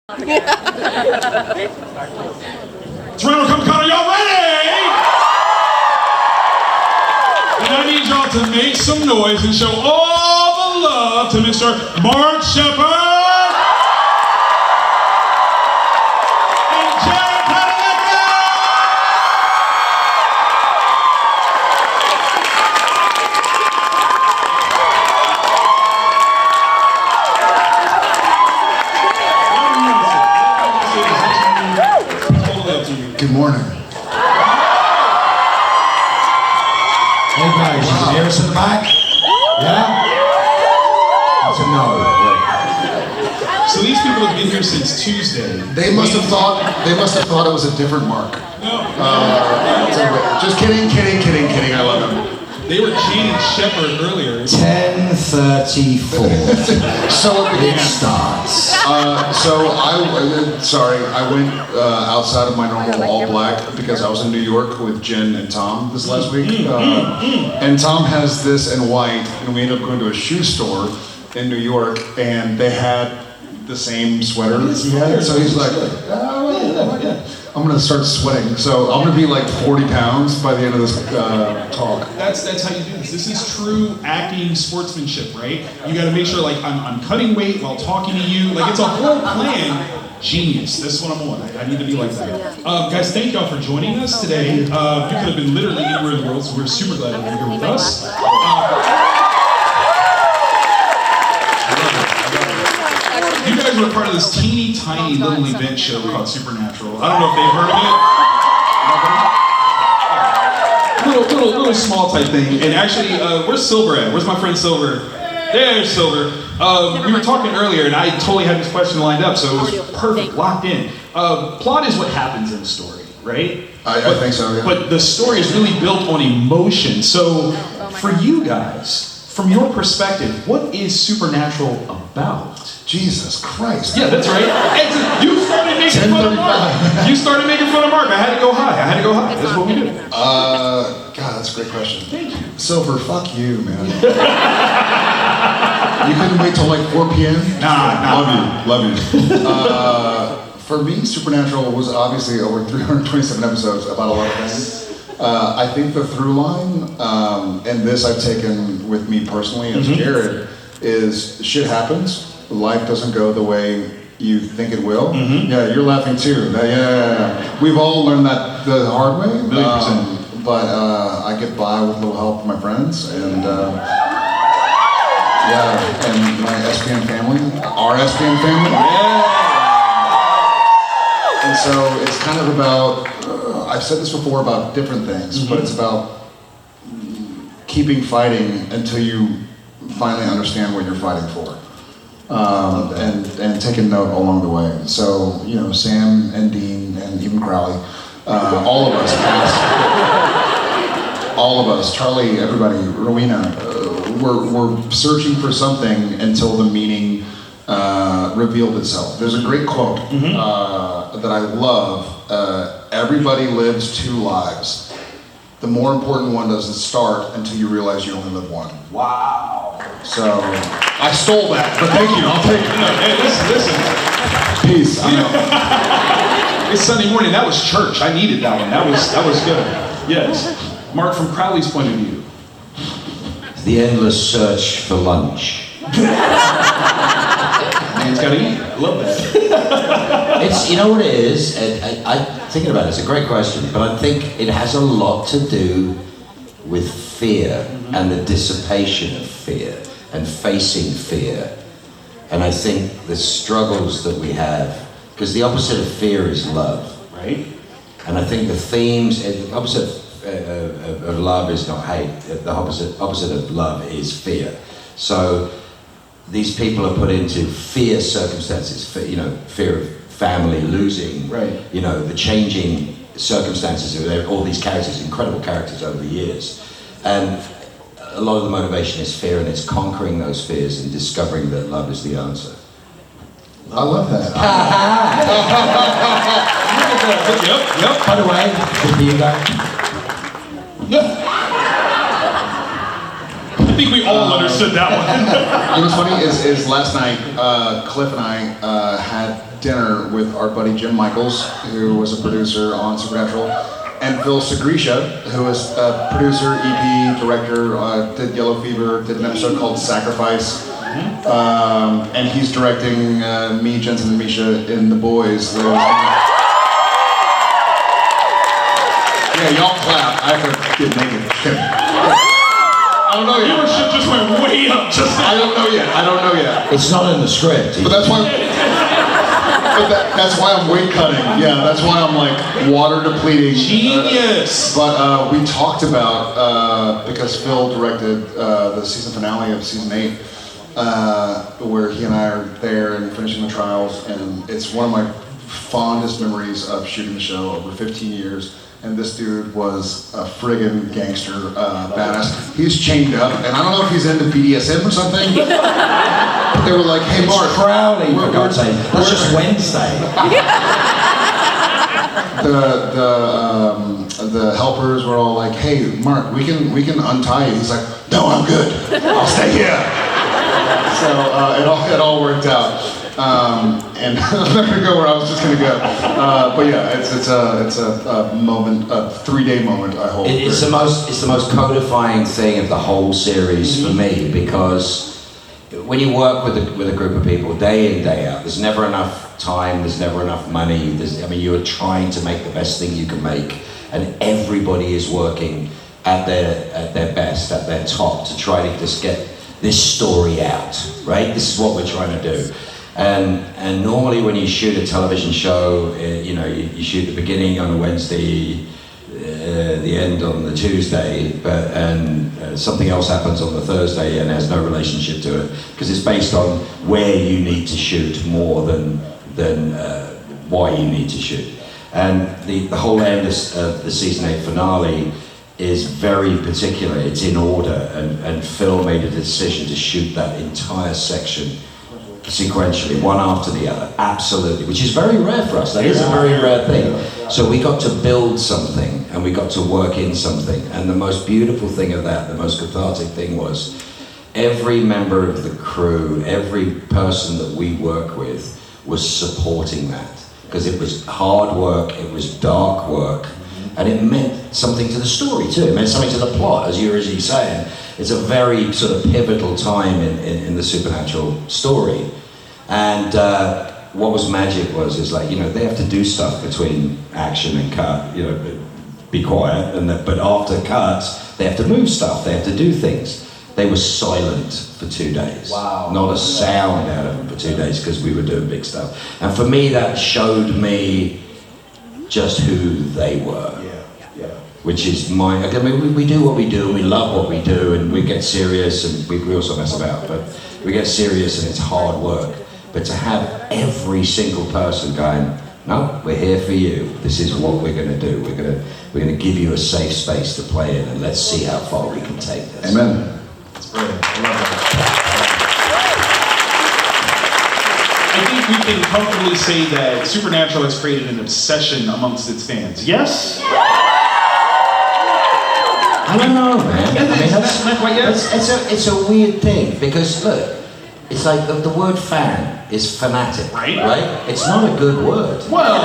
Toronto, come on, y'all ready? And I need y'all to make some noise and show all the love to Mr. Mark Sheppard and Jared PADALECKI. Good morning. Hey guys, you can hear us in the back? Yeah? That's a no. So these people have been here since Tuesday. They must have thought it was a different Mark. No. Just kidding. I love him. They were chanting Sheppard earlier. 10:34. So it It began. starts. I went outside of my normal all black because I was in New York with Jen and Tom this last week. And Tom has this in white, and we ended up going to a shoe store in New York, and they had the same sweater that he had. So he's like, I'm gonna start sweating. So I'm gonna be like 40 pounds by the end of this talk. That's how you do this. This is true acting sportsmanship, right? You got to make sure, like, I'm cutting weight while talking to you. Like, it's a whole plan. Genius. That's what I'm on. I need to be like that. Guys, thank y'all for joining us today. You could have been literally anywhere in the world, so we're super glad that you're here with us. You guys were part of this teeny tiny little event show called Supernatural. I don't know if they've heard of it. Little small type thing. And actually, where's Silver at? Where's my friend Silver? There's Silver. We were talking earlier, and I totally had this question lined up, so it was perfect, locked in. Plot is what happens in a story, right? I think so, yeah. But the story is really built on emotion. So for you guys, from your perspective, what is Supernatural about? Jesus Christ. Yeah, that's right. You started making fun of Mark. You started making fun of Mark. I had to go high. That's what we do. God, that's a great question. Thank you. Silver, fuck you, man. You couldn't wait till like 4 p.m.? Nah. Love you. For me, Supernatural was obviously over 327 episodes about a lot of things. I think the through line, and this I've taken with me personally as Jared, is shit happens. Life doesn't go the way you think it will. Yeah, you're laughing too. Yeah. We've all learned that the hard way. 1,000,000%. But I get by with a little help from my friends, and and my SPN family, our SPN family. And so it's kind of about, I've said this before about different things, but it's about keeping fighting until you finally understand what you're fighting for. And taking note along the way. So, you know, Sam and Dean and even Crowley, all of us, Charlie, everybody, Rowena, we're searching for something until the meaning revealed itself. There's a great quote that I love. Everybody lives 2 lives. The more important one doesn't start until you realize you only live one. Wow. So, I stole that, but thank you, I'll take it. Hey, listen. Peace, I know. It's Sunday morning. That was church. I needed that one. That was good. Yes. Mark, from Crowley's point of view. The endless search for lunch. Man's gotta eat. I love that. It's, you know what it is? I'm thinking about it, it's a great question, but I think it has a lot to do with fear and the dissipation of fear and facing fear. And I think the struggles that we have, because the opposite of fear is love, Right? and I think the themes, the opposite of love is not hate, the opposite of love is fear. So these people are put into fear circumstances, fear of family losing, Right. The changing circumstances of all these characters, incredible characters over the years. And a lot of the motivation is fear, and it's conquering those fears and discovering that love is the answer. I love that. Yep. By the way, good for you guys. I think we all understood that one. You know what's funny is last night, Cliff and I had dinner with our buddy Jim Michaels, who was a producer on Supernatural, and Phil Segresha, who was a producer, EP, director, did Yellow Fever, did an episode called Sacrifice. And he's directing me, Jensen, and Misha in The Boys. Yeah, y'all clap. I have to get naked. I don't know yet. Viewership just went way up. I don't know yet. It's not in the script. But that's why. That's why I'm weight cutting. Yeah, that's why I'm like water depleting. Genius. But we talked about because Phil directed the season finale of season 8, where he and I are there and finishing the trials, and it's one of my fondest memories of shooting the show over 15 years. And this dude was a friggin' gangster, badass. He's chained up, and I don't know if he's into BDSM or something. But they were like, "Hey, Mark, Crowley, for God's sake. That's just Wednesday." The helpers were all like, "Hey, Mark, we can untie you." He's like, "No, I'm good. I'll stay here." So it all worked out. And I'm not gonna go where I was just gonna go. But yeah, it's a moment, a 3-day moment. I hope It's the most codifying thing of the whole series for me, because when you work with a group of people day in, day out, there's never enough time, there's never enough money. You're trying to make the best thing you can make, and everybody is working at their best, at their top, to try to just get this story out, right? This is what we're trying to do. And normally when you shoot a television show, you shoot the beginning on a Wednesday, the end on the Tuesday, and something else happens on the Thursday and has no relationship to it, because it's based on where you need to shoot more than why you need to shoot. And the whole end of the season 8 finale is very particular. It's in order, and Phil made a decision to shoot that entire section sequentially, one after the other, absolutely, which is very rare for us. That is a very rare thing. So we got to build something, and we got to work in something, and the most beautiful thing of that, the most cathartic thing, was every member of the crew, every person that we work with was supporting that, because it was hard work, it was dark work, and it meant something to the story too. It meant something to the plot, as you were originally saying. It's a very sort of pivotal time in the Supernatural story. And what was magic is like, they have to do stuff between action and cut, be quiet, but after cuts, they have to move stuff, they have to do things. They were silent for 2 days. Wow. Not a sound out of them for 2 days, because we were doing big stuff. And for me, that showed me just who they were. Which is we do what we do, and we love what we do, and we get serious, and we also mess about, but we get serious and it's hard work. But to have every single person going, "No, we're here for you. This is what we're going to do. We're going to give you a safe space to play in, and let's see how far we can take this." Amen. That's brilliant. I love that. I think we can comfortably say that Supernatural has created an obsession amongst its fans. Yes? I don't know, man. That's not quite yet. It's a weird thing, because look, it's like the word fan is fanatic, right? It's not a good word. Well,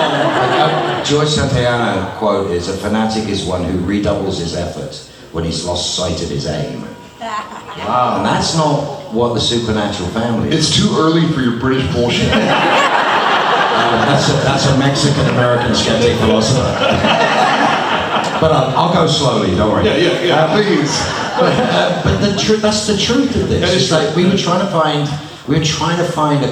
George Santayana quote is, "A fanatic is one who redoubles his effort when he's lost sight of his aim." Wow. And that's not what the Supernatural family is. It's too early for your British bullshit. That's a Mexican-American skeptic philosopher. But I'll go slowly, don't worry. Yeah, please. But that's the truth of this. That is it's like we were trying to find a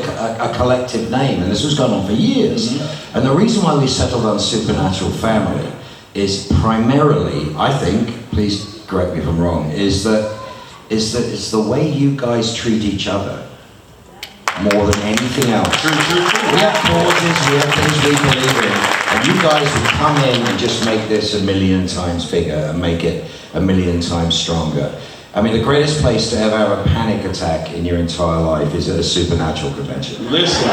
collective name, and this was going on for years. Mm-hmm. And the reason why we settled on Supernatural Family is primarily, I think, please correct me if I'm wrong, is that it's the way you guys treat each other more than anything else. True. We have causes, we have things we believe in, and you guys would come in and just make this 1,000,000 times bigger and make it 1,000,000 times stronger. I mean, the greatest place to ever have a panic attack in your entire life is at a Supernatural convention. Listen.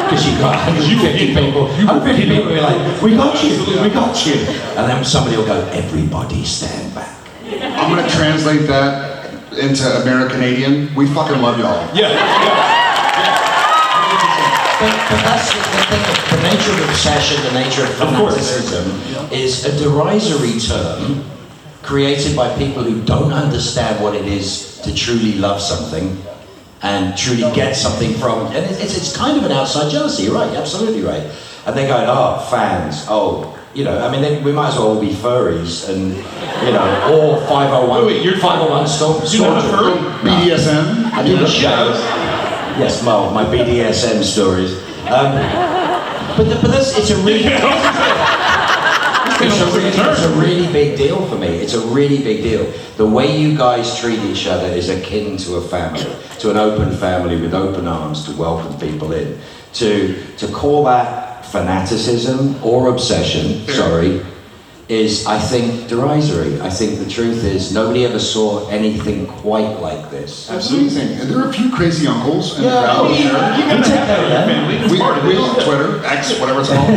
Because you got 150 people. 150 people will be like, "We got you, we got you." And then somebody will go, "Everybody stand back." I'm gonna translate that into American-Canadian. We fucking love y'all. Yeah. But that's the thing. The nature of obsession, the nature of fanaticism, is a derisory term created by people who don't understand what it is to truly love something and truly get something from. And it's kind of an outside jealousy. You're right. You're absolutely right. And they're going, oh, fans. Oh, you know. I mean, we might as well all be furries, and you know, or 501. Wait, you're 501 Storm. You're not a furry? BDSM. I do the show. Yes, Mo, my BDSM stories. But that's, it's a really, it's a really big deal for me. It's a really big deal. The way you guys treat each other is akin to a family, to an open family with open arms to welcome people in. To call that fanaticism or obsession, sorry, is, I think, derisory. I think the truth is nobody ever saw anything quite like this. That's amazing. And there are a few crazy uncles and Yeah, crowd you here. got to take care of that. Family, that's We part of it. on Twitter, X, whatever it's called.